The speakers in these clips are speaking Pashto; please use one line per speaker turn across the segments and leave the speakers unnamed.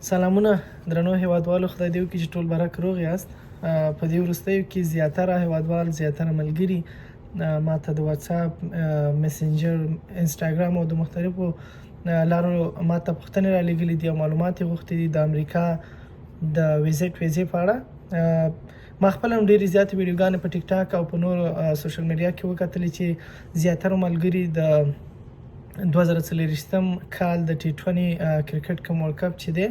سلامونه درنو هیوادوالو، خدای دې وکړي چې ټول برک روغ یاست. په دې وروستیو کې زیاتره هیوادوال، زیاتره ملګري ماته د واتساپ، میسنجر، انسټاګرام او د مختلفو لارو ماته پوښتنې رالېږلي دي او معلومات یې غوښتي دي د امریکا د ویزې په اړه. ما خپله هم ډېرې زیاتې ویډیوګانې په ټیک ټاک او په نورو سوشل میډیا کې وکتلې چې زیاتره ملګري د 2024 کال د ټي 20 کرکټ کوم ورلډ کپ چې دی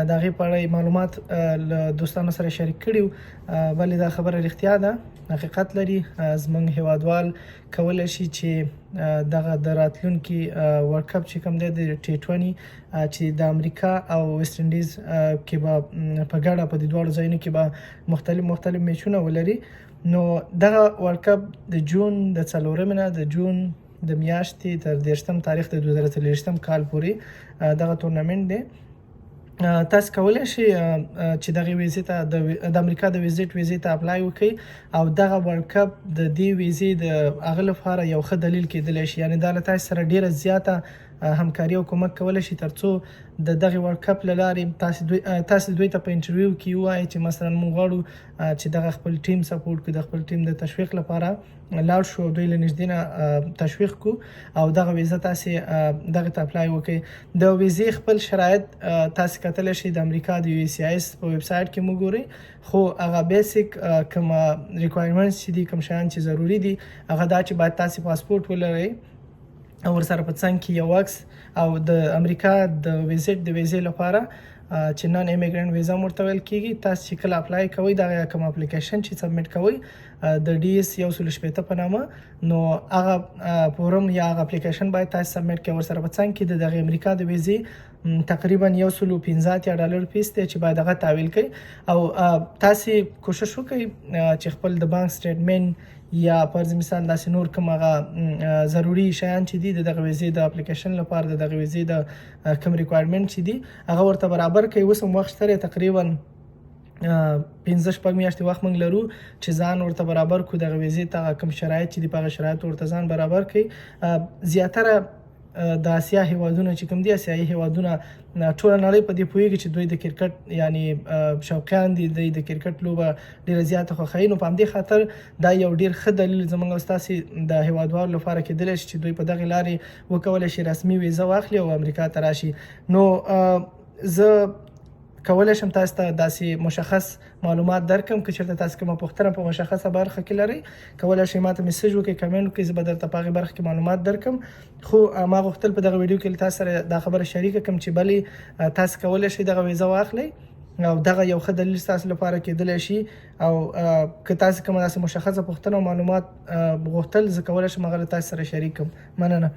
د هغې په اړه معلومات له دوستانو سره شریک کړي وو. ولې دا خبره رښتیا ده، حقیقت لري. زموږ هیوادوال کولی شي چې دغه د راتلونکي ورلډ کپ چې کوم دی د ټي 20 چې د امریکا او ویسټ انډیز کې به په ګډه په دې دواړو ځایونو کې به مختلف میچونه ولري. نو دغه ورلډ کپ د جون د 4 نه د جون د میاشتې تر 13 تاریخ د 2023 کال پورې دغه تورنمنت دی. تاسو کولی شئ چې دغه ویزې ته د امریکا د ویزې ته اپلای وکړئ او دغه ورلډ کپ د دې ویزې د هغه لپاره یو ښه دلیل کېدلی شي. یعنې دا له تاسو سره ډیره زیاته همکاري او کومک کولی شي ترڅو د دغه ورلډ کپ له لارې تاسو دوی ته په انټرویو کې ووایئ چې مثلا موږ غواړو چې دغه خپل ټیم سپورټ کړو، د خپل ټیم د تشویق لپاره لاړ شو، دوی له نږدې نه تشویق کو او دغه ویزه تاسو دغه ته اپلای وکړئ. د ویزې خپل شرایط تاسو کتلی شئ د امریکا د یو سی ایس په ویب سایټ کې مو ګورئ، خو هغه بیسیک کوم ریکوایرمنټس چې دي، کوم شیان چې ضروری دي، هغه دا چې باید تاسو پاسپورت ولرئ او ورسره په څنګ کې یو عکس او د امریکا د ویزې لپاره چې نان ایمیګرنټ ویزا ورته ویل کېږي. تاسو چې کله اپلای کوئ دغه کوم اپلیکیشن چې سبمیټ کوئ د ډي اس 160 په نامه، نو هغه فورم یا هغه اپلیکیشن باید تاسو سبمیټ کړئ. ورسره په څنګ کې د دغه امریکا د ویزې تقریبا $115 فیس دی چې باید هغه تحویل کړئ او تاسو کوشش وکړئ چې خپل د بانک سټیټمنټ یا فرض مثال داسې نور کوم هغه ضروري شیان چې دي دغه ویزې د اپلیکیشن لپاره د دغه ویزې د کوم ریکوایرمنټ چې دي هغه ورته برابر کړئ. اوس هم وخت شته، تقریبا 15 میاشتې وخت موږ لرو چې ځان ورته برابر کړو دغه ویزې ته کوم شرایط چې دي په هغه شرایطو ورته ځان برابر کړئ. زیاتره د آسیا هیوادونه چې کوم دي، آسیایي هیوادونه، ټوله نړۍ په دې پوهېږي چې دوی د کرکټ یعنی شوقیان دي، دوی د کرکټ لوبه ډېره زیاته خوښوي. نو په همدې خاطر دا یو ډېر ښه دلیل زموږ او ستاسې د هیوادوالو لپاره کېدلی شي چې دوی په دغې لارې وکولی شي رسمي ویزه واخلي او امریکا ته راشي. نو زه کولی شم تاسو ته داسې مشخص معلومات درکړم. که چېرته تاسو کومه پوښتنه په مشخصه برخه کې لرئ، کولی شئ ماته میسج وکړئ، کمنټ وکړئ، زه به درته په هغې برخه کې معلومات درکړم. خو ما غوښتل په دغه ویډیو کې له تاسو سره دا خبره شریکه کړم چې بلې تاسو کولی شئ دغه ویزه واخلئ او دغه یو ښه دلیل ستاسو لپاره کېدلی شي. او که تاسو کومه داسې مشخصه پوښتنه او معلومات غوښتل، زه کولی شم هغه له تاسو سره شریک کړم. مننه.